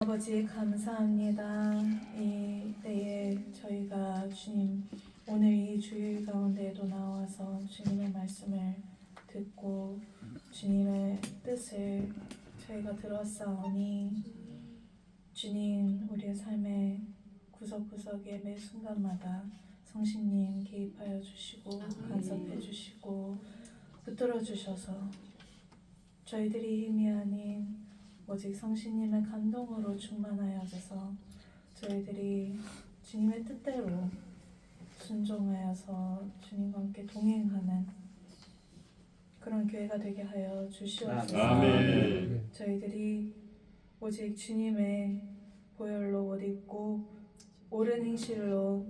아버지 감사합니다. 이 때에 저희가 주님 오늘 이 주일 가운데에도 나와서 주님의 말씀을 듣고 주님의 뜻을 저희가 들었사오니 주님 우리의 삶의 구석구석의 매 순간마다 성신님 개입하여 주시고 간섭해 주시고 붙들어 주셔서 저희들이 힘이 아닌 오직 성신님의 감동으로 충만하여져서 저희들이 주님의 뜻대로 순종하여서 주님과 함께 동행하는 그런 교회가 되게 하여 주시옵소서. 아멘. 저희들이 오직 주님의 보혈로 옷 입고 옳은 행실로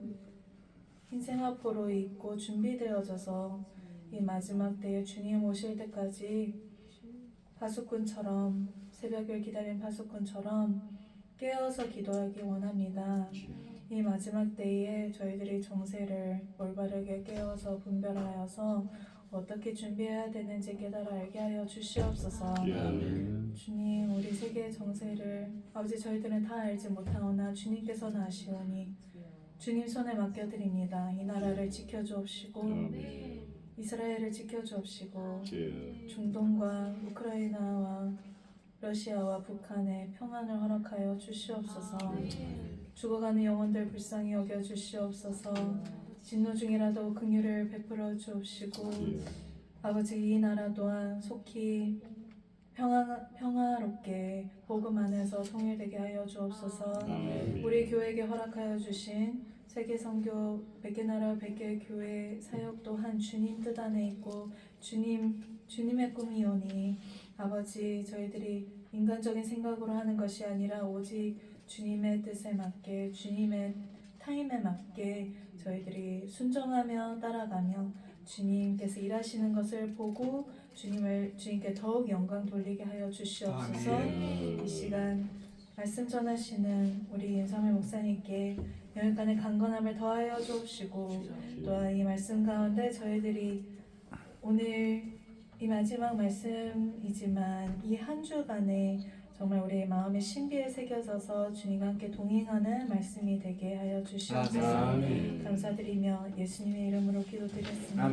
흰생 앞으로 입고 준비되어져서 이 마지막 때에 주님 오실 때까지 파수꾼처럼 새벽을 기다린 파수꾼처럼 깨어서 기도하기 원합니다. 이 마지막 때에 저희들이 정세를 올바르게 깨어서 분별하여서 어떻게 준비해야 되는지 깨달아 알게 하여 주시옵소서. 주님 우리 세계의 정세를 아버지 저희들은 다 알지 못하오나 주님께서는 아시오니 주님 손에 맡겨드립니다. 이 나라를 지켜주옵시고 이스라엘을 지켜주옵시고 중동과 우크라이나와 러시아와 북한의 평안을 허락하여 주시옵소서. 죽어가는 영혼들 불쌍히 여겨 주시옵소서. 진노 중이라도 긍휼을 베풀어 주옵시고 아버지 이 나라 또한 속히 평화롭게 복음 안에서 통일되게 하여 주옵소서. 우리 교회에게 허락하여 주신 세계 선교 100개 나라 100개 교회 사역 또한 주님 뜻 안에 있고 주님의 꿈이오니 아버지 저희들이 인간적인 생각으로 하는 것이 아니라 오직 주님의 뜻에 맞게 주님의 타임에 맞게 저희들이 순종하며 따라가며 주님께서 일하시는 것을 보고 주님께 더욱 영광 돌리게 하여 주시옵소서. 이 시간 말씀 전하시는 우리 윤삼일 목사님께 영육간의 강건함을 더하여 주옵시고 또한 이 말씀 가운데 저희들이 오늘 이 마지막 말씀이지만 이 한 주간에 정말 우리의 마음의 신비에 새겨져서 주님과 함께 동행하는 말씀이 되게 하여 주시옵소서. 감사드리며 예수님의 이름으로 기도드렸습니다.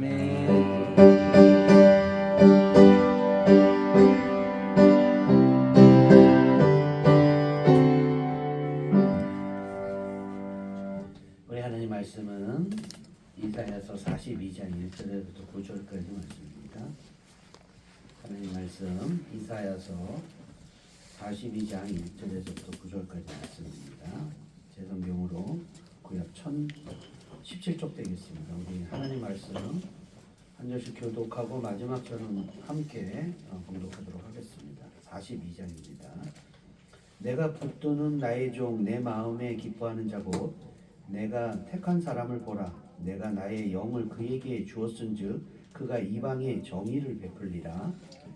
우리 하나님 말씀은 이사야서 42장 1절에부터 9절까지 말씀입니다. 하나님 말씀 이사야서 42장 1절에서부터 9절까지 말씀입니다. 제 성경으로 구약 1017쪽 되겠습니다. 우리 하나님 말씀 한 절씩 교독하고 마지막 절은 함께 공독하도록 하겠습니다. 42장입니다. 내가 붙드는 나의 종 내 마음에 기뻐하는 자고 내가 택한 사람을 보라. 내가 나의 영을 그에게 주었은즉 그가 이방에 정의를 베풀리라.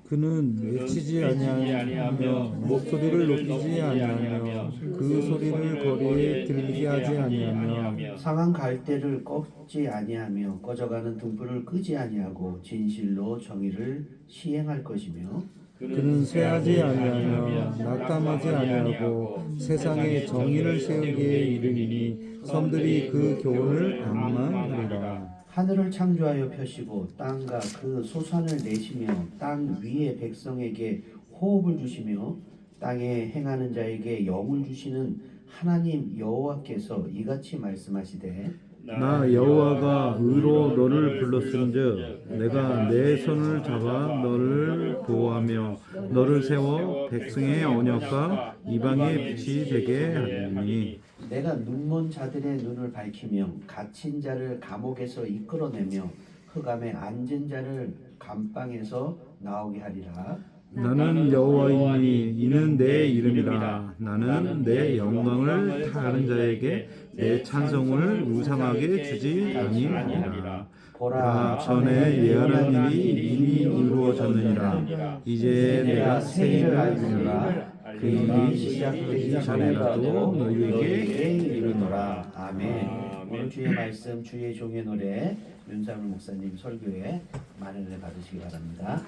그는 외치지 아니하며 목소리를 높이지 아니하며 그 소리를 거리에 들리게 하지 아니하며 상한 갈대를 꺾지 아니하며 꺼져가는 등불을 끄지 아니하고 진실로 정의를 시행할 것이며 그는 쇠하지 아니하며 낙담하지 아니하고 세상에 정의를 세우기에 이르리니 섬들이 그 교훈을 방망하리라. 하늘을 창조하여 펴시고 땅과 그 소산을 내시며 땅 위의 백성에게 호흡을 주시며 땅에 행하는 자에게 영을 주시는 하나님 여호와께서 이같이 말씀하시되 나 여호와가 의로 너를 불렀은즉 내가 내 손을 잡아 너를 보호하며 너를 세워 백성의 언약과 이방의 빛이 되게 하리니 내가 눈먼 자들의 눈을 밝히며 갇힌 자를 감옥에서 이끌어내며 흑암에 앉은 자를 감방에서 나오게 하리라. 나는 여호와이니 이는 내 이름이라. 나는 내 영광을 다른 자에게 내 찬송을 우상하게 주지 아니하리라. 보라, 전에 예언한 일이 이미 이루어졌느니라. 이제 내가 새 일을 알리노라. 그 일이 시작되기 전에라도 너희에게 이르노라. 아멘. 오늘 주의 말씀 주의 종의 노래 윤삼일 목사님 설교에 많은 은혜 받으시기 바랍니다.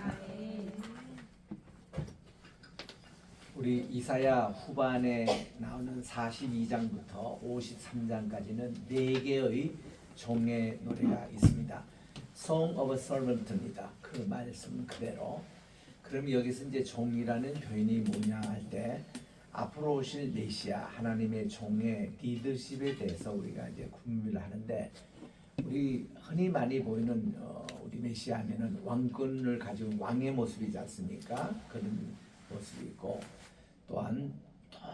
우리 이사야 후반에 나오는 42장부터 53장까지는 4개의 종의 노래가 있습니다. Song of a Servant입니다. 그 말씀 그대로. 그럼 여기서 이제 종이라는 표현이 뭐냐 할 때 앞으로 오실 메시아 하나님의 종의 리더십에 대해서 우리가 이제 궁금을 하는데, 우리 흔히 많이 보이는 우리 메시아 하면은 왕권을 가지고 왕의 모습이지 않습니까? 그런 모습이 있고, 또한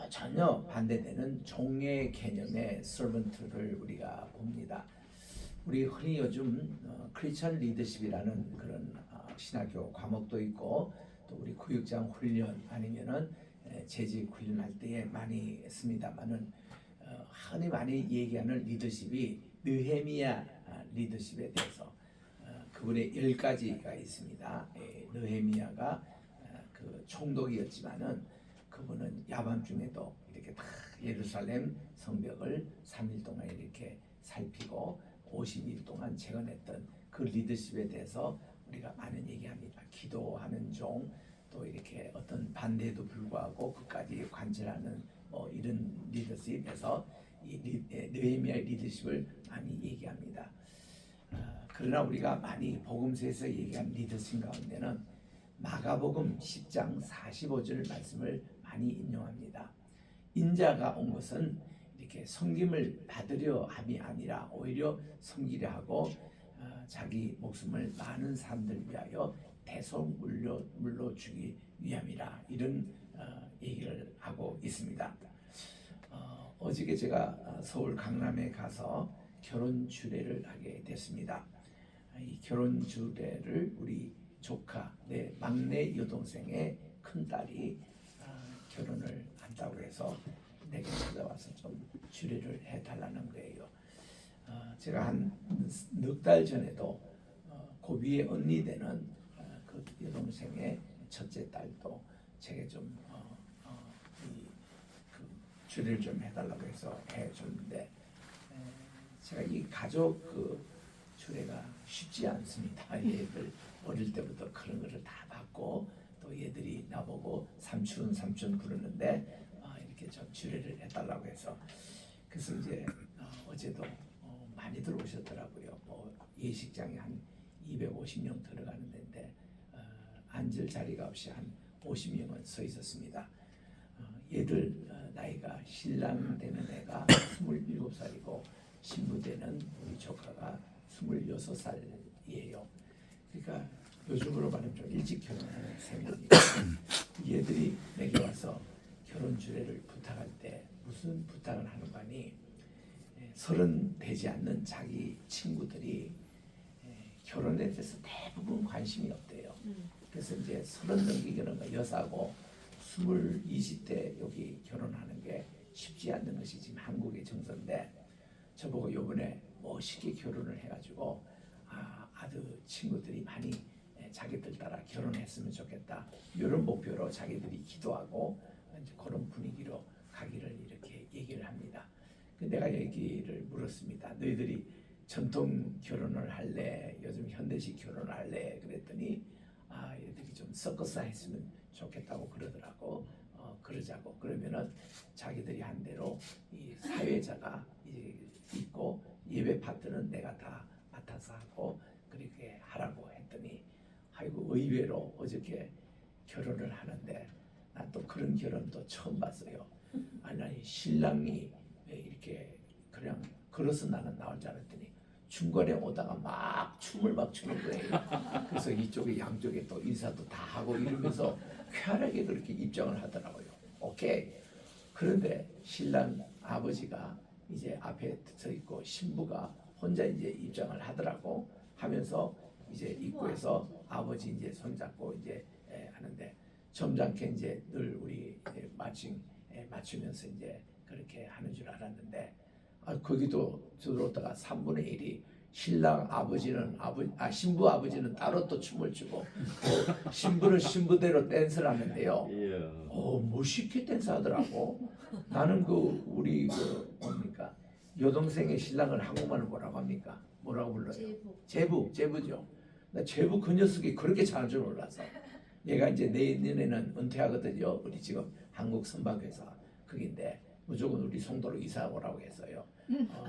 전혀 반대되는 종의 개념의 servant를 우리가 봅니다. 우리 흔히 요즘 크리스천 리더십이라는 그런 신학교 과목도 있고, 또 우리 구역장 훈련 아니면은 재직 훈련할 때에 많이 씁니다만은 흔히 많이 얘기하는 리더십이 느헤미야 리더십에 대해서 그분의 10가지가 있습니다. 느헤미야가 그 총독이었지만은 그분은 야밤중에도 이렇게 다 예루살렘 성벽을 3일 동안 이렇게 살피고 50일 동안 재건했던 그 리더십에 대해서 우리가 많은 얘기합니다. 기도하는 종, 또 이렇게 어떤 반대에도 불구하고 끝까지 관철하는 뭐 이런 리더십에서 이 느헤미야의 리더십을 많이 얘기합니다. 그러나 우리가 많이 복음서에서 얘기한 리더십 가운데는 마가복음 10장 45절 말씀을 많이 인용합니다. 인자가 온 것은 이렇게 섬김을 받으려 함이 아니라 오히려 섬기려 하고 자기 목숨을 많은 사람들 위하여 대속 물로 주기 위함이라, 이런 얘기를 하고 있습니다. 어저께 제가 서울 강남에 가서 결혼 주례를 하게 됐습니다. 이 결혼 주례를 우리 조카, 내 막내 여동생의 큰딸이 결혼을 한다고 해서 내게 찾아와서 좀 주례를 해달라는 거예요. 제가 한 넉 달 전에도 고비의 언니 되는 그 여동생의 첫째 딸도 제게 좀 그 주례를 좀 해달라고 해서 해줬는데, 제가 이 가족 그 주례가 쉽지 않습니다. 얘들 어릴 때부터 그런 거를 다 받고, 또 얘들이 나보고 삼촌 부르는데 이렇게 좀 주례를 해달라고 해서, 그래서 이제 어제도 많이 들어오셨더라고요. 뭐 예식장에 한 250명 들어가는 데인데 앉을 자리가 없이 한 50명은 서 있었습니다. 얘들 나이가 신랑 되는 애가 27살이고 신부 되는 우리 조카가 26살이에요. 그러니까 요즘으로 말하면 좀 일찍 결혼하는 셈입니다. 얘들이 내게 와서 결혼 주례를 부탁할 때 무슨 부탁을 하는 거니, 30 되지 않는 자기 친구들이 결혼에 대해서 대부분 관심이 없대요. 그래서 이제 30 넘기기는 여사고 20대 여기 결혼하는 게 쉽지 않는 것이 지금 한국의 정서인데, 저보고 요번에 멋있게 결혼을 해가지고 아들 친구들이 많이 자기들 따라 결혼했으면 좋겠다, 이런 목표로 자기들이 기도하고 이제 그런 분위기로 가기를 이렇게 얘기를 합니다. 내가 얘기를 물었습니다. 너희들이 전통 결혼을 할래? 요즘 현대식 결혼을 할래? 그랬더니 얘들이 좀 섞어서 했으면 좋겠다고 그러더라고. 그러자고. 그러면은 자기들이 한 대로 이 사회자가 이제 있고 예배 파트는 내가 다 맡아서 하고 그렇게 하라고 했더니, 아이고 의외로 어저께 결혼을 하는데 난 또 그런 결혼도 처음 봤어요. 아니 신랑이 이렇게 그냥 걸어서 나는 나올 줄 알았더니 중간에 오다가 막 춤을 막 추는 거예요. 그래서 이쪽에 양쪽에 또 인사도 다 하고 이러면서 쾌활하게 그렇게 입장을 하더라고요. 오케이. 그런데 신랑 아버지가 이제 앞에 서 있고 신부가 혼자 이제 입장을 하더라고. 하면서 이제 입구에서 아버지 이제 손잡고 이제 하는데, 점잖게 이제 늘 우리 맞추면서 이제 그렇게 하는 줄 알았는데, 거기도 들어오다가 3분의 1이 신랑 아버지는 신부 아버지는 따로 또 춤을 추고 또 신부는 신부대로 댄스를 하는데요. 멋있게 댄스하더라고. 나는 그 우리 그 뭡니까 여동생의 신랑을 한국말로 뭐라고 합니까? 뭐라고 불러요? 제부죠. 나 제부 그 녀석이 그렇게 잘할 줄 몰라서. 얘가 이제 내년에는 은퇴하거든요. 우리 지금 한국 선박회사 그긴데 무조건 우리 송도로 이사 오라고 했어요.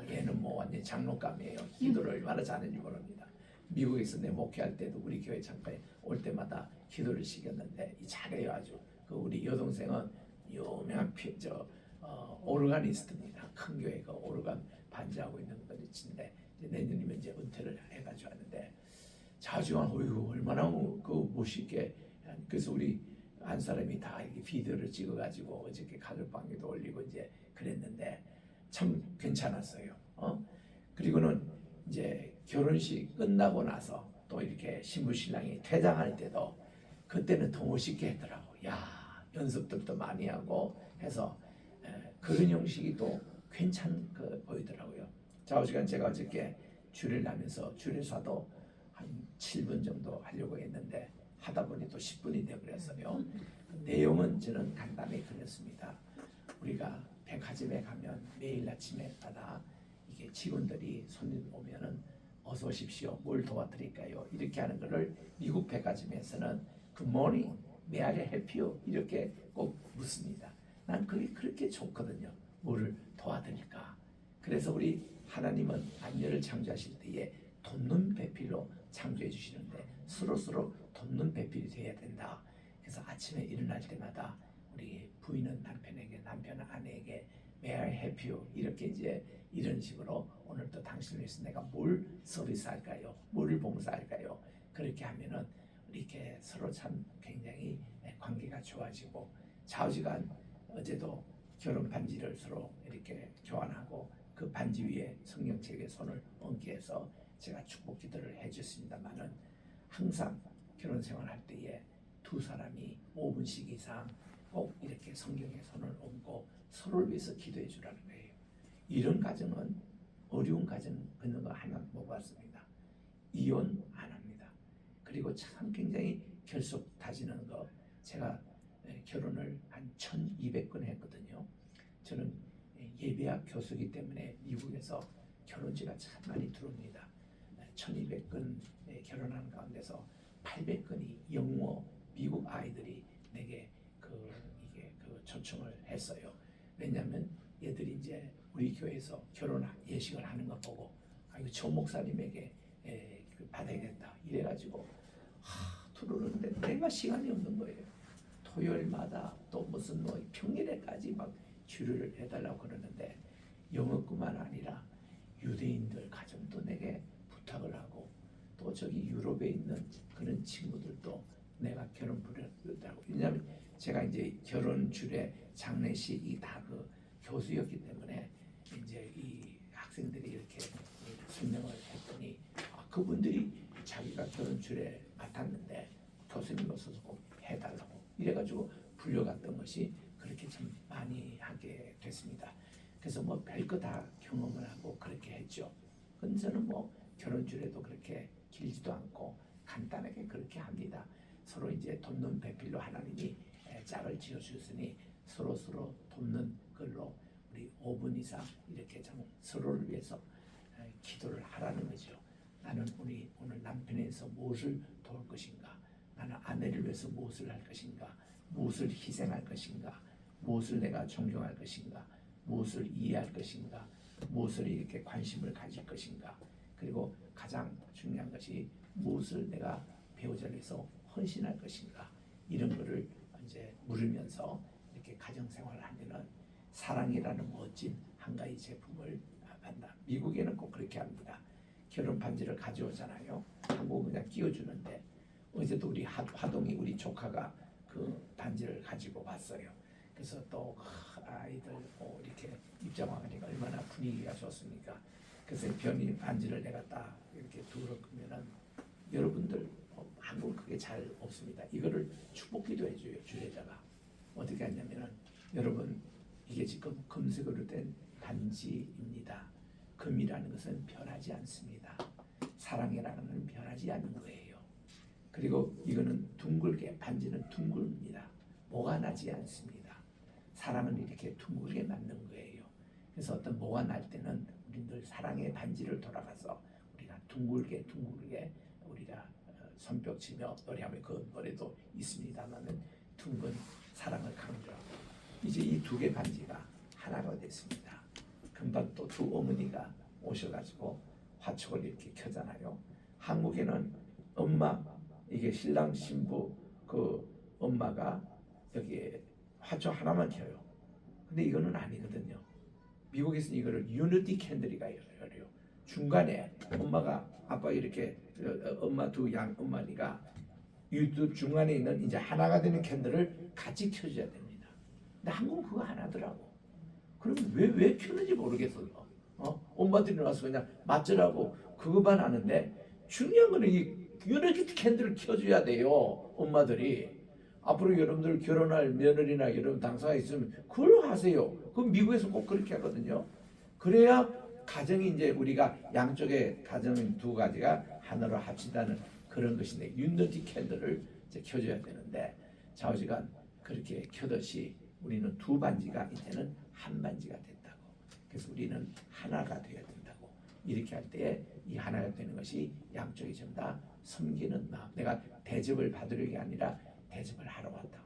얘는 뭐 완전 장로감이에요. 기도를 얼마나 잘하는지 모릅니다. 미국에서 내 목회할 때도 우리 교회 잠깐 올 때마다 기도를 시켰는데 잘해요 아주. 그 우리 여동생은 유명한 오르가니스트입니다. 큰 교회 그 오르간 반주하고 있는 분인데 내년이면 이제 은퇴를 해가지고 하는데 자주한 어이구 얼마나 그 멋있게. 그래서 우리 한 사람이 다 이렇게 비디오를 찍어가지고 어저께 가족방에도 올리고 이제 그랬는데 참 괜찮았어요. 그리고는 이제 결혼식 끝나고 나서 또 이렇게 신부 신랑이 퇴장할 때도 그때는 더 멋있게 했더라고. 야 연습들도 많이 하고 해서 그런 형식이 또 괜찮게 보이더라고요. 좌우시간 제가 어저께 주례를 하면서 주례사도 한 7분 정도 하려고 했는데 하다 보니 또 10분이 되어버렸어요. 내용은 저는 간단히 그렸습니다. 우리가 백화점에 가면 매일 아침에마다 이게 직원들이 손님 오면은 어서 오십시오. 뭘 도와드릴까요? 이렇게 하는 거를 미국 백화점에서는 Good morning, may I help you? 이렇게 꼭 묻습니다. 난 그게 그렇게 좋거든요. 뭐를 도와드릴까? 그래서 우리 하나님은 남녀를 창조하실 때에 돕는 배필로 창조해 주시는데 서로 돕는 배필이 되어야 된다. 그래서 아침에 일어날 때마다 우리 부인은 남편에게, 남편은 아내에게 May I help you? 이렇게 이제 이런 식으로 오늘도 당신을 위해서 내가 뭘 서비스할까요? 뭘 봉사할까요? 그렇게 하면은 이렇게 서로 참 굉장히 관계가 좋아지고 좌우지간 어제도 결혼 반지를 서로 이렇게 교환하고 그 반지 위에 성경책에 손을 얹게 해서 제가 축복 기도를 해줬습니다만은 항상 결혼 생활할 때에 두 사람이 5분씩 이상 꼭 이렇게 성경에 손을 얹고 서로를 위해서 기도해 주라는 거예요. 이런 가정은 어려운 가정 있는 거 하나 못 봤습니다. 이혼 안 합니다. 그리고 참 굉장히 결속 다지는 거 제가 결혼을 한 1200건 했거든요. 저는 예배학 교수이기 때문에 미국에서 결혼지가 참 많이 들어옵니다. 1200건 결혼하는 가운데서 800건이 영어 미국 아이들이 내게 이게 초청을 했어요. 왜냐하면 얘들이 이제 우리 교회에서 결혼 예식을 하는 거 보고 이거 조 목사님에게 받아야겠다 이래가지고 들어오는데 내가 시간이 없는 거예요. 토요일마다 또 무슨 뭐 평일에까지 막 주류를 해달라고 그러는데 영어뿐만 아니라 유대인들 가정도 내게 부탁을 하고 또 저기 유럽에 있는 그런 친구들도 내가 결혼 부르다고. 왜냐하면 제가 이제 결혼 주례 장례식이 다 그 교수였기 때문에 이제 이 학생들이 이렇게 설명을 했더니 그분들이 자기가 결혼 주례 맡았는데 교수님으로서 꼭 해달라고 이래가지고 불려갔던 것이 그렇게 참 많이 하게 됐습니다. 그래서 뭐 별거 다 경험을 하고 그렇게 했죠. 근데 저는 뭐 결혼 주례도 그렇게 길지도 않고 간단하게 그렇게 합니다. 서로 이제 돕는 배필로 하나님이 짝을 지어주셨으니 서로 돕는 걸로 우리 5분 이상 이렇게 좀 서로를 위해서 기도를 하라는 거죠. 나는 오늘 남편에 대해서 무엇을 도울 것인가? 나는 아내를 위해서 무엇을 할 것인가? 무엇을 희생할 것인가? 무엇을 내가 존경할 것인가? 무엇을 이해할 것인가? 무엇을 이렇게 관심을 가질 것인가? 그리고 가장 중요한 것이 무엇을 내가 배우자를 위해서 헌신할 것인가? 이런 거를 이제 물으면서 이렇게 가정생활을 하면은 사랑이라는 멋진 한 가지 제품을 만나. 미국에는 꼭 그렇게 합니다. 결혼 반지를 가져오잖아요. 한국은 그냥 끼워주는데 어제도 우리 화동이 우리 조카가 그 반지를 가지고 왔어요. 그래서 또 아이들 이렇게 입장하니까 얼마나 분위기가 좋습니까? 그래서 변이 반지를 내가 딱 이렇게 두르면은 여러분들 한국 그게 잘 없습니다. 이거를 축복기도 해줘요 주례자가. 어떻게 하냐면은 여러분 이게 지금 금색으로 된 반지입니다. 금이라는 것은 변하지 않습니다. 사랑이라는 것은 변하지 않는 거예요. 그리고 이거는 둥글게 반지는 둥글입니다. 뭐가 나지 않습니다. 사랑은 이렇게 둥글게 맞는 거예요. 그래서 어떤 뭐가 날 때는 우리 늘 사랑의 반지를 돌아가서 우리가 둥글게 우리가 손뼉치며 노래하며 그 노래도 있습니다만은 둥근 사랑을 강조하고 이제 이 두 개 반지가 하나가 됐습니다. 금방 또 두 어머니가 오셔가지고 화촉을 이렇게 켜잖아요. 한국에는 엄마, 이게 신랑 신부 그 엄마가 여기에 화촉 하나만 켜요. 근데 이거는 아니거든요. 미국에서는 이거를 유니티 캔들이가 열어요. 중간에 엄마가 아빠 이렇게 엄마 두 양 어머니가 유튜브 중간에 있는 이제 하나가 되는 캔들을 같이 켜줘야 됩니다. 근데 한국은 그거 안 하더라고. 그러면 왜 켜는지 모르겠어요. 엄마들이 나와서 그냥 맞으라고 그거만 하는데 중요한 거는 이 유니티 캔들을 켜줘야 돼요. 엄마들이. 앞으로 여러분들 결혼할 며느리나 여러분 당사가 있으면 그걸 하세요. 그럼 미국에서 꼭 그렇게 하거든요. 그래야 가정이 이제 우리가 양쪽의 가정 두 가지가 하나로 합친다는 그런 것인데 유니티 캔들을 이제 켜줘야 되는데 좌우지간 그렇게 켜듯이 우리는 두 반지가 이제는 한 반지가 됐다고. 그래서 우리는 하나가 되어야 된다고. 이렇게 할 때 이 하나가 되는 것이 양쪽이 전부 다 섬기는 마음. 내가 대접을 받으려는 게 아니라 대접을 하러 왔다고.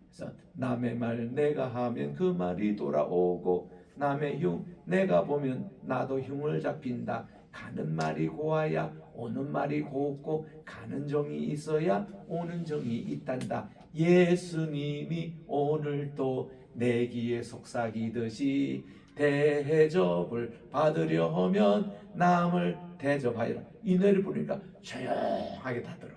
그래서 남의 말 내가 하면 그 말이 돌아오고 남의 흉 내가 보면 나도 흉을 잡힌다. 가는 말이 고와야 오는 말이 곱고 가는 정이 있어야 오는 정이 있단다. 예수님이 오늘도 내 귀에 속삭이듯이 대접을 받으려 하면 남을 대접하여라. 이 노래를 부르니까 조용하게 다 들어.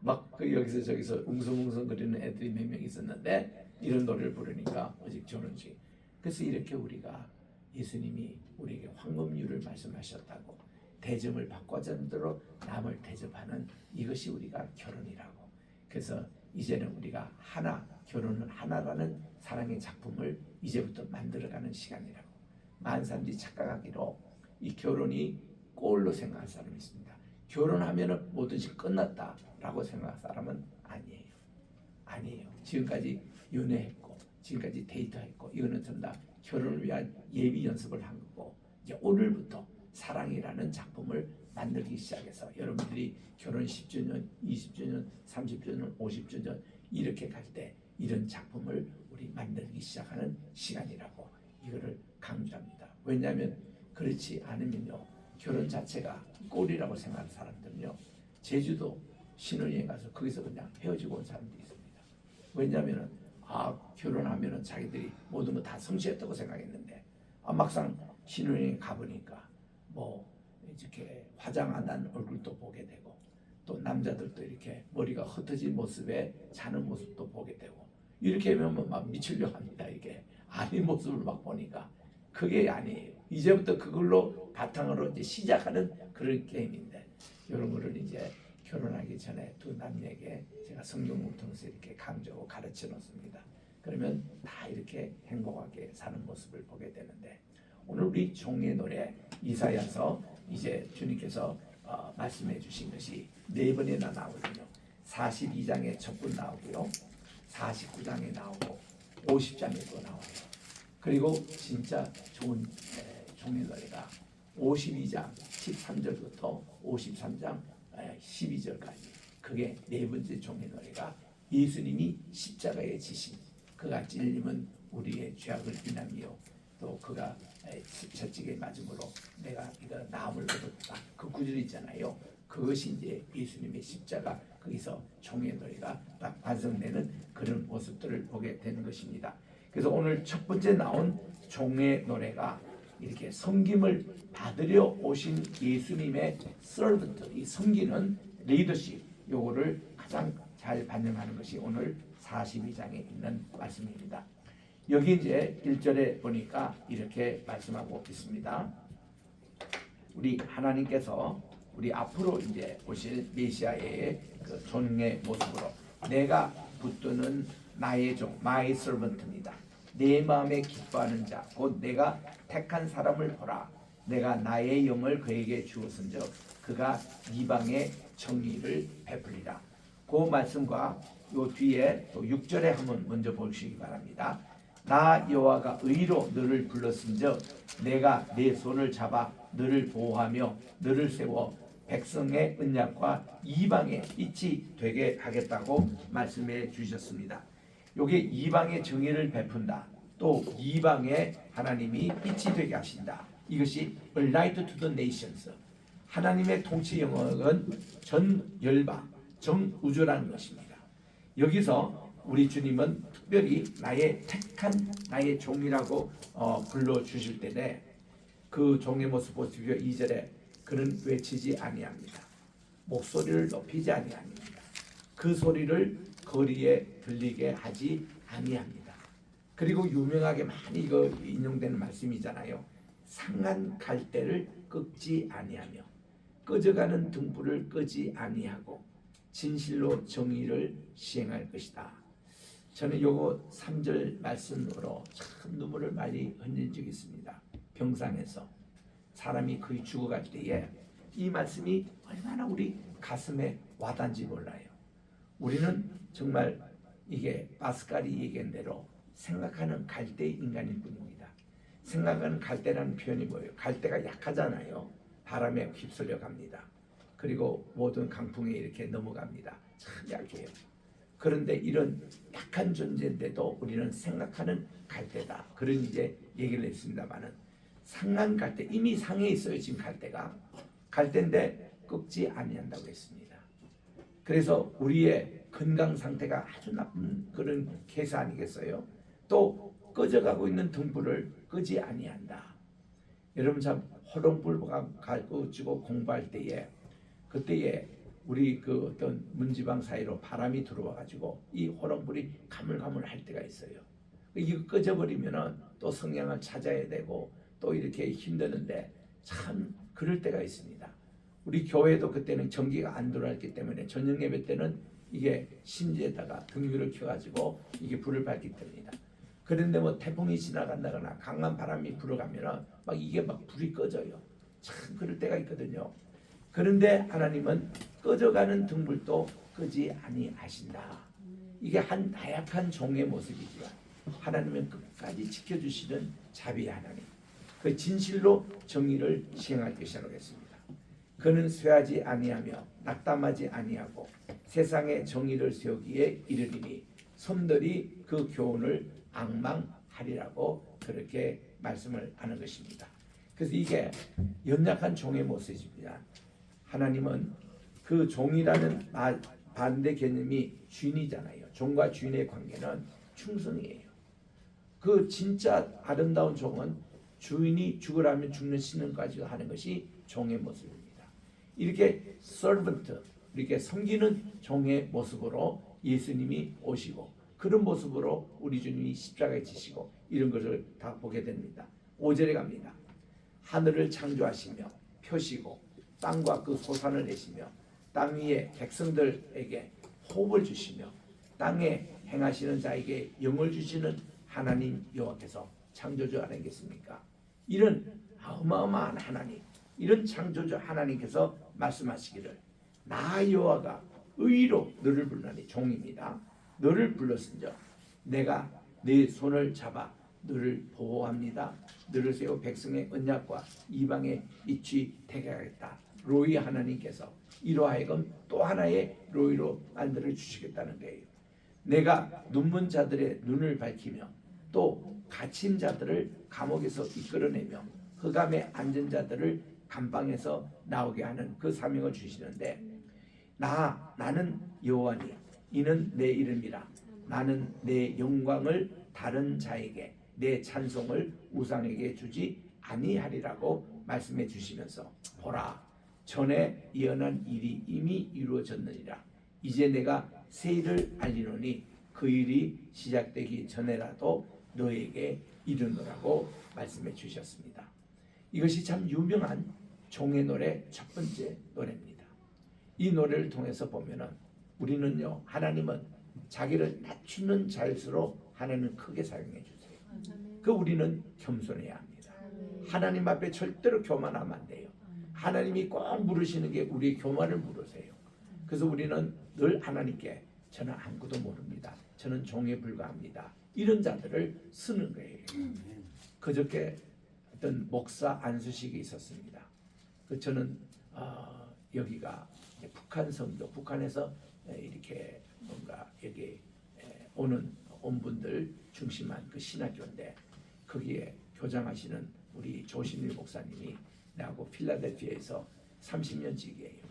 막 여기서 저기서 웅성웅성 거리는 애들이 몇 명 있었는데 이런 노래를 부르니까 오직 저런지. 그래서 이렇게 우리가 예수님이 우리에게 황금률을 말씀하셨다고 대접을 바꿔주는 대로 남을 대접하는 이것이 우리가 결혼이라고. 그래서 이제는 우리가 하나, 결혼은 하나라는 사랑의 작품을 이제부터 만들어가는 시간이라고. 많은 사람들이 착각하기로 이 결혼이 꼴로 생각할 사람이 있습니다. 결혼하면은 뭐든지 끝났다라고 생각할 사람은 아니에요. 아니에요. 지금까지 연애했고, 지금까지 데이트했고, 이거는 전부 다 결혼을 위한 예비 연습을 한 거고, 이제 오늘부터 사랑이라는 작품을 만들기 시작해서 여러분들이 결혼 10주년, 20주년, 30주년, 50주년 이렇게 갈 때 이런 작품을 우리 만들기 시작하는 시간이라고 이거를 강조합니다. 왜냐하면 그렇지 않으면요. 결혼 자체가 꼴이라고 생각하는 사람들은요. 제주도 신혼여행 가서 거기서 그냥 헤어지고 온 사람들이 있습니다. 왜냐하면 결혼하면은 자기들이 모든 거 다 성취했다고 생각했는데 막상 신혼여행 가보니까 뭐 이렇게 화장 안 한 얼굴도 보게 되고 또 남자들도 이렇게 머리가 흩어진 모습에 자는 모습도 보게 되고 이렇게 하면 막 미치려고 합니다. 이게 아닌 모습을 막 보니까 그게 아니에요. 이제부터 그걸로 바탕으로 이제 시작하는 그런 게임인데 이런 거를 이제 결혼하기 전에 두 남녀에게 제가 성경을 통해서 이렇게 강조하고 가르쳐 놓습니다. 그러면 다 이렇게 행복하게 사는 모습을 보게 되는데 오늘 우리 종의 노래 이사야서 이제 주님께서 말씀해 주신 것이 네 번이나 나오거든요. 42장에 첫분 나오고요. 49장에 나오고 50장에도 나와요. 그리고 진짜 좋은 종의 노래가 52장 13절부터 53장 12절까지 그게 네 번째 종의 노래가 예수님이 십자가에 지신 그가 찔림은 우리의 죄악을 비남이요 또 그가 채찍에 맞음으로 내가 이거 나음을 얻었다. 그 구절이 있잖아요. 그것이 이제 예수님의 십자가 거기서 종의 노래가 딱 완성되는 그런 모습들을 보게 되는 것입니다. 그래서 오늘 첫 번째 나온 종의 노래가 이렇게 섬김을 받으려 오신 예수님의 서번트, 이 섬기는 리더십 요거를 가장 잘 반영하는 것이 오늘 42장에 있는 말씀입니다. 여기 이제 1절에 보니까 이렇게 말씀하고 있습니다. 우리 하나님께서 우리 앞으로 이제 오실 메시아의 그 종의 모습으로 내가 붙드는 나의 종, my servant입니다. 내 마음에 기뻐하는 자, 곧 내가 택한 사람을 보라. 내가 나의 영을 그에게 주었은즉 그가 이방의 정의를 베풀리라. 그 말씀과 요 뒤에 또 6절에 한번 먼저 보시기 바랍니다. 나 여호와가 의로 너를 불렀은즉 내가 내 손을 잡아 너를 보호하며 너를 세워 백성의 언약과 이방의 빛이 되게 하겠다고 말씀해 주셨습니다. 요게 이방의 정의를 베푼다. 또 이방의 하나님이 빛이 되게 하신다. 이것이 a light to the nations. 하나님의 통치 영역은 전 열방, 전 우주라는 것입니다. 여기서 우리 주님은 특별히 나의 택한 나의 종이라고 불러주실 때에 그 종의 모습 보시고 2절에 그는 외치지 아니합니다. 목소리를 높이지 아니합니다. 그 소리를 거리에 들리게 하지 아니합니다. 그리고 유명하게 많이 이거 인용되는 말씀이잖아요. 상한 갈대를 꺾지 아니하며 꺼져가는 등불을 끄지 아니하고 진실로 정의를 시행할 것이다. 저는 요거 3절 말씀으로 참 눈물을 많이 흘린 적이 있습니다. 병상에서 사람이 거의 죽어갈 때에 이 말씀이 얼마나 우리 가슴에 와닿는지 몰라요. 우리는 정말 이게 파스칼이 얘기한 대로 생각하는 갈대 인간일 뿐입니다. 생각하는 갈대라는 표현이 뭐예요? 갈대가 약하잖아요. 바람에 휩쓸려 갑니다. 그리고 모든 강풍에 이렇게 넘어갑니다. 참 약해요. 그런데 이런 약한 존재인데도 우리는 생각하는 갈대다. 그런 이제 얘기를 했습니다만은 상한 갈대, 이미 상해 있어요. 지금 갈대인데 꺾지 아니한다고 했습니다. 그래서 우리의 건강 상태가 아주 나쁜 그런 케이스 아니겠어요? 또 꺼져가고 있는 등불을 끄지 아니한다. 여러분 참 호롱불과 가지고 공부할 때에 그때에 우리 그 어떤 문지방 사이로 바람이 들어와 가지고 이 호롱불이 가물가물할 때가 있어요. 이거 꺼져버리면은 또 성냥을 찾아야 되고 또 이렇게 힘드는데 참 그럴 때가 있습니다. 우리 교회도 그때는 전기가 안 들어왔기 때문에 저녁 예배 때는 이게 심지에다가 등유를 켜가지고 이게 불을 밝게 됩니다. 그런데 뭐 태풍이 지나간다거나 강한 바람이 불어가면은 막 이게 막 불이 꺼져요. 참 그럴 때가 있거든요. 그런데 하나님은 꺼져가는 등불도 끄지 아니하신다. 이게 한 나약한 종의 모습이지만 하나님은 끝까지 지켜주시는 자비의 하나님. 그 진실로 정의를 시행할 것이라고 했습니다. 그는 쇠하지 아니하며 낙담하지 아니하고 세상에 정의를 세우기에 이르리니 손들이 그 교훈을 앙망하리라고 그렇게 말씀을 하는 것입니다. 그래서 이게 연약한 종의 모습입니다. 하나님은 그 종이라는 반대 개념이 주인이잖아요. 종과 주인의 관계는 충성이에요. 그 진짜 아름다운 종은 주인이 죽으라면 죽는 신음까지 하는 것이 종의 모습입니다. 이렇게 servant, 이렇게 섬기는 종의 모습으로 예수님이 오시고 그런 모습으로 우리 주님이 십자가에 지시고 이런 것을 다 보게 됩니다. 5절에 갑니다. 하늘을 창조하시며 펴시고 땅과 그 소산을 내시며 땅 위에 백성들에게 호흡을 주시며 땅에 행하시는 자에게 영을 주시는 하나님 여호와께서 창조주 아니겠습니까? 이런 어마어마한 하나님, 이런 창조주 하나님께서 말씀하시기를 나 여호와가 의로 너를 불러니 종입니다. 너를 불렀은즉 내가 네 손을 잡아 너를 보호합니다. 너를 세워 백성의 언약과 이방의 빛이 되게 하겠다. 로이 하나님께서 이로하여금 또 하나의 로이로 만들어 주시겠다는 거예요. 내가 눈먼 자들의 눈을 밝히며 또 갇힌 자들을 감옥에서 이끌어내며 흑암에 앉은 자들을 감방에서 나오게 하는 그 사명을 주시는데 나는 여호와니 이는 내 이름이라 나는 내 영광을 다른 자에게 내 찬송을 우상에게 주지 아니하리라고 말씀해 주시면서 보라 전에 예언한 일이 이미 이루어졌느니라 이제 내가 새 일을 알리노니 그 일이 시작되기 전에라도 너에게 이르노라고 말씀해 주셨습니다. 이것이 참 유명한 종의 노래 첫 번째 노래입니다. 이 노래를 통해서 보면은 우리는요 하나님은 자기를 낮추는 자일수록 하나님은 크게 사용해 주세요. 그 우리는 겸손해야 합니다. 하나님 앞에 절대로 교만하면 안 돼요. 하나님이 꼭 물으시는 게 우리의 교만을 물으세요. 그래서 우리는 늘 하나님께 저는 아무것도 모릅니다. 저는 종에 불과합니다. 이런 자들을 쓰는 거예요. 그저께 어떤 목사 안수식이 있었습니다. 그 저는 여기가 북한 성도, 북한에서 이렇게 뭔가 여기 오는 온 분들 중심한 그 신학교인데 거기에 교장하시는 우리 조신일 목사님이 나하고 필라델피아에서 30년씩이에요.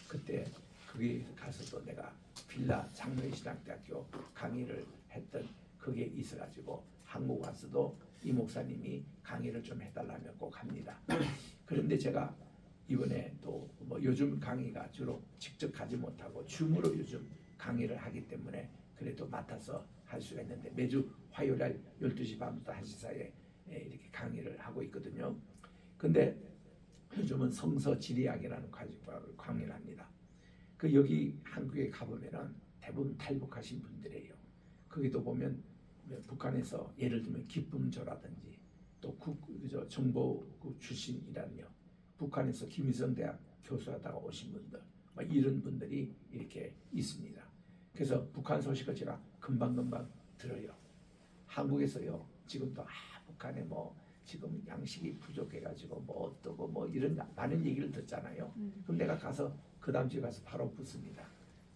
그때 거기 가서도 내가 빌라 장로의 신학대학교 강의를 했던 거기에 있어가지고 한국 와서도 이 목사님이 강의를 좀 해달라며 꼭 합니다. 그런데 제가 이번에 또 뭐 요즘 강의가 주로 직접 가지 못하고 줌으로 요즘 강의를 하기 때문에 그래도 맡아서 할 수가 있는데 매주 화요일 12시 반부터 1시 사이에 이렇게 강의를 하고 있거든요. 근데 요즘은 성서 지리학이라는 과목을 강의를 합니다. 그 여기 한국에 가보면은 대부분 탈북하신 분들이에요. 거기도 보면 북한에서 예를 들면 기쁨조라든지 또 정보국 출신이라며 북한에서 김일성 대학 교수하다가 오신 분들 이런 분들이 이렇게 있습니다. 그래서 북한 소식을 제가 금방금방 들어요. 한국에서요 지금도 북한에 뭐 지금 양식이 부족해가지고 뭐 어떠고 뭐 이런 많은 얘기를 듣잖아요. 그럼 내가 가서 그 다음 주에 가서 바로 붙습니다.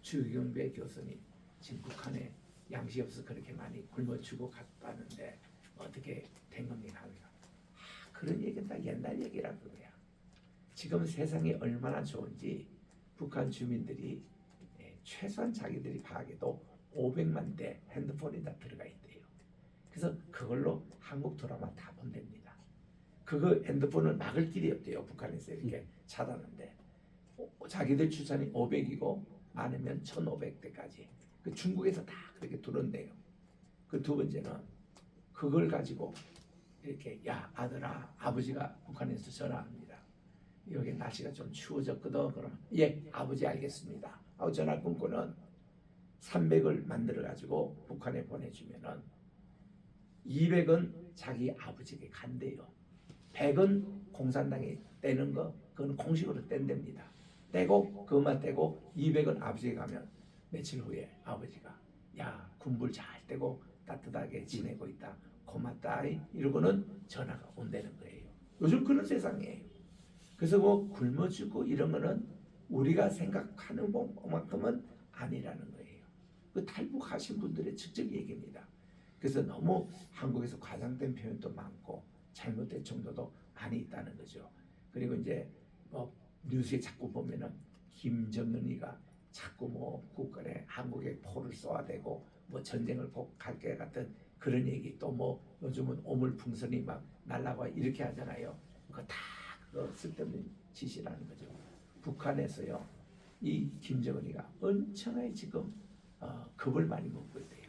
주경배 교수님 지금 북한에 양식이 없어서 그렇게 많이 굶어 죽어갔다는데 어떻게 된 겁니까? 그런 얘기는 다 옛날 얘기라는 거야. 지금 세상이 얼마나 좋은지 북한 주민들이 최소한 자기들이 파악해도 500만 대 핸드폰이 다 들어가 있대요. 그래서 그걸로 한국 드라마 다 본답니다. 그거 핸드폰을 막을 길이 없대요. 북한에서 이렇게 차단한데 자기들 추산이 500이고 많으면 1500대까지 그 중국에서 다 그렇게 들어온대요. 그 두 번째는 그걸 가지고 이렇게 야 아들아 아버지가 북한에서 전화합니다. 여기 날씨가 좀 추워졌거든. 그러면 예 아버지 알겠습니다 하고 전화 끊고는 300을 만들어 가지고 북한에 보내주면은 200은 자기 아버지에게 간대요. 100은 공산당이 떼는 거 그건 공식으로 뗀답니다. 떼고 그것만 떼고 200은 아버지에게 가면 며칠 후에 아버지가 야 군불 잘 떼고 따뜻하게 지내고 있다 고맙다 이러고는 전화가 온다는 거예요. 요즘 그런 세상이에요. 그래서 뭐 굶어 죽고 이런 거는 우리가 생각하는 것만큼은 아니라는 거예요. 그 탈북하신 분들의 직접 얘기입니다. 그래서 너무 한국에서 과장된 표현도 많고 잘못된 정도도 많이 있다는 거죠. 그리고 이제 뭐 뉴스에 자꾸 보면은 김정은이가 자꾸 뭐 국간에 한국에 포를 쏘아대고 뭐 전쟁을 꼭 갈 것 같은 그런 얘기 또 뭐 요즘은 오물풍선이 막 날라와 이렇게 하잖아요. 그거 다 그거 쓸데없는 짓이라는 거죠. 북한에서요 이 김정은이가 엄청나게 지금 겁을 많이 먹고 있대요.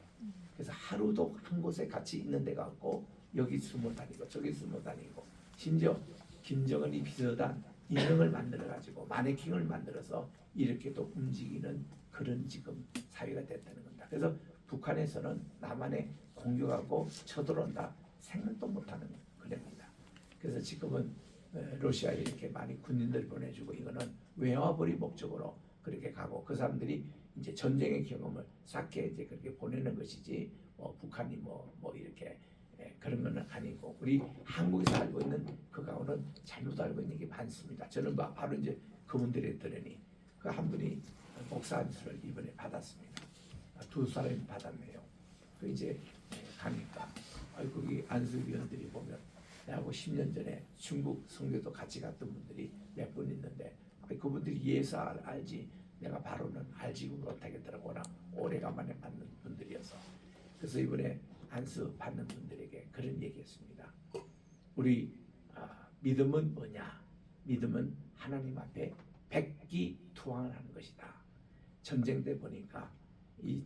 그래서 하루도 한 곳에 같이 있는 데가 없고 여기 숨어 다니고 저기 숨어 다니고 심지어 김정은이 비슷한 인형을 만들어 가지고 마네킹을 만들어서 이렇게 또 움직이는 그런 지금 사회가 됐다는 겁니다. 그래서 북한에서는 남한에 공격하고 쳐들어온다 생각도 못하는 그럽니다. 그래서 지금은 러시아에 이렇게 많이 군인들 보내주고 이거는 외화벌이 목적으로 그렇게 가고 그 사람들이 이제 전쟁의 경험을 쌓게 이제 그렇게 보내는 것이지 뭐 북한이 뭐 이렇게 그런 건 아니고 우리 한국에서 알고 있는 그거하고는 잘못 알고 있는 게 많습니다. 저는 바로 이제 그분들이 들으니 그 한 분이 목사 안수를 이번에 받았습니다. 두 사람이 받았네요. 그 이제 가니까 거기 안수위원들이 보면 내하고 10년 전에 중국 선교도 같이 갔던 분들이 몇 분 있는데 그분들이 예수 알지 내가 바로는 알지 못하겠더라고. 워낙 오래간만에 받는 분들이어서 그래서 이번에 안수 받는 분들에게 그런 얘기했습니다. 우리 믿음은 뭐냐? 믿음은 하나님 앞에 백기투항을 하는 것이다. 전쟁 때 보니까 이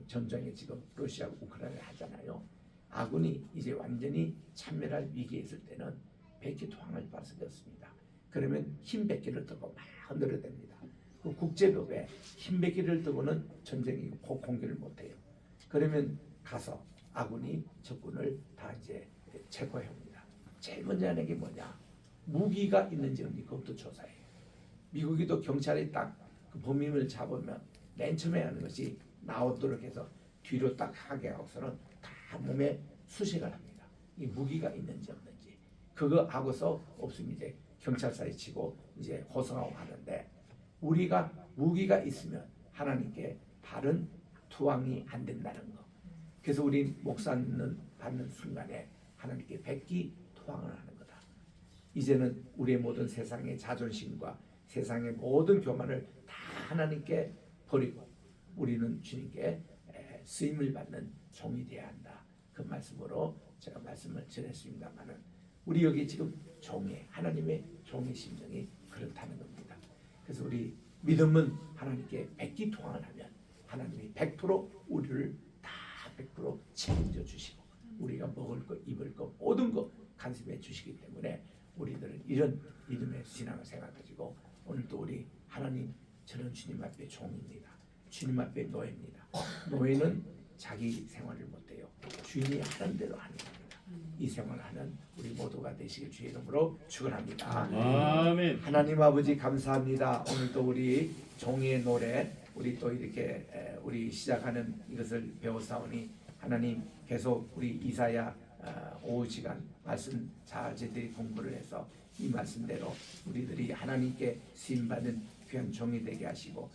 전쟁에 지금 러시아 우크라이나 하잖아요. 아군이 이제 완전히 참멸할 위기에 있을 때는 백기투항을 발생했습니다. 그러면 흰 백기를 들고 막 흔들어댑니다. 그 국제법에 흰 백기를 들고는 전쟁이 공격을 못해요. 그러면 가서 아군이 적군을 다 이제 체포합니다. 제일 먼저 하는 게 뭐냐? 무기가 있는지 없는지 그것도 조사해요. 미국이도 경찰이 딱 그 범인을 잡으면 맨 처음에 하는 것이 나오도록 해서 뒤로 딱 하게 하고서는 다 몸에 수색을 합니다. 이 무기가 있는지 없는지 그거 하고서 없으면 이제 경찰서에 치고 이제 호송하고 하는데 우리가 무기가 있으면 하나님께 바른 투항이 안 된다는 거. 그래서 우리 목사는 받는 순간에 하나님께 백기 토항을 하는 거다. 이제는 우리의 모든 세상의 자존심과 세상의 모든 교만을 다 하나님께 버리고 우리는 주님께 쓰임을 받는 종이 되어야 한다. 그 말씀으로 제가 말씀을 전했습니다만은 우리 여기 지금 종의 하나님의 종의 심정이 그렇다는 겁니다. 그래서 우리 믿음은 하나님께 백기 토항을 하면 하나님이 100% 우리를 다 100% 책임져 주시고 우리가 먹을 것, 입을 것 모든 것 간섭해 주시기 때문에 우리들은 이런 믿음의 신앙을 생각하시고 오늘도 우리 하나님 저는 주님 앞에 종입니다. 주님 앞에 노예입니다. 노예는 자기 생활을 못해요. 주인이 하는 대로 하는 겁니다. 이 생활하는 우리 모두가 되시길 주의 이름으로 축원합니다. 아멘. 하나님 아버지 감사합니다. 오늘도 우리 종의 노래 우리 또 이렇게 우리 시작하는 이것을 배워사오니 하나님 계속 우리 이사야 오후 시간 말씀 잘 저희들이 공부를 해서 이 말씀대로 우리들이 하나님께 쓰임받은 귀한 종이 되게 하시고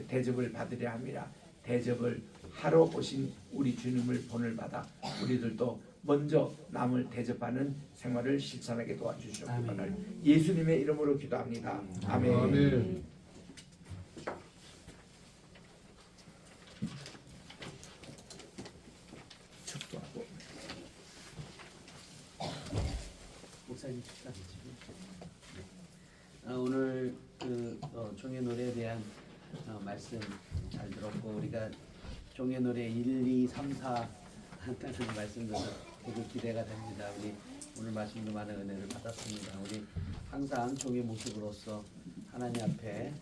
대접을 받으려 함이라. 대접을 하러 오신 우리 주님을 본을 받아 우리들도 먼저 남을 대접하는 생활을 실천하게 도와주시옵기를 예수님의 이름으로 기도합니다. 아멘. 아멘. 축도하고 목사님 축하드리죠. 오늘 그 종의 노래에 대한 말씀 잘 들었고 우리가 종의 노래 1, 2, 3, 4 하는 말씀도 되게 기대가 됩니다. 우리 오늘 말씀도 많은 은혜를 받았습니다. 우리 항상 종의 모습으로서 하나님 앞에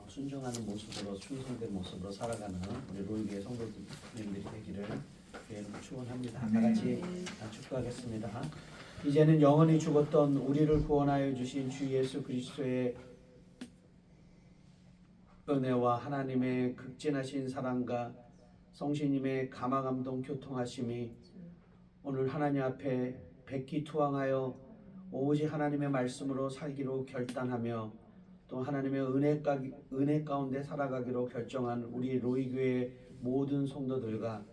순종하는 모습으로 충성된 모습으로 살아가는 우리 로이교회 성도님들이 되기를 주의 이름으로 축원합니다. 다 같이 축복하겠습니다. 이제는 영원히 죽었던 우리를 구원하여 주신 주 예수 그리스도의 은혜와 하나님의 극진하신 사랑과 성신님의 감화감동 교통하심이 오늘 하나님 앞에 백기투항하여 오직 하나님의 말씀으로 살기로 결단하며 또 하나님의 은혜 가운데 살아가기로 결정한 우리 로이교회 모든 성도들과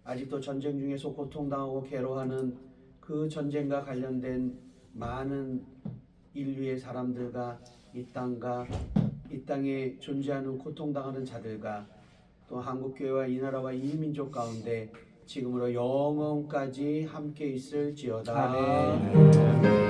아직도 전쟁 중에서 고통당하고 괴로워하는 그 전쟁과 관련된 많은 인류의 사람들과 이 땅에 존재하는 고통당하는 자들과 또 한국교회와 이 나라와 이 민족 가운데 지금으로 영원까지 함께 있을지어다. 아멘.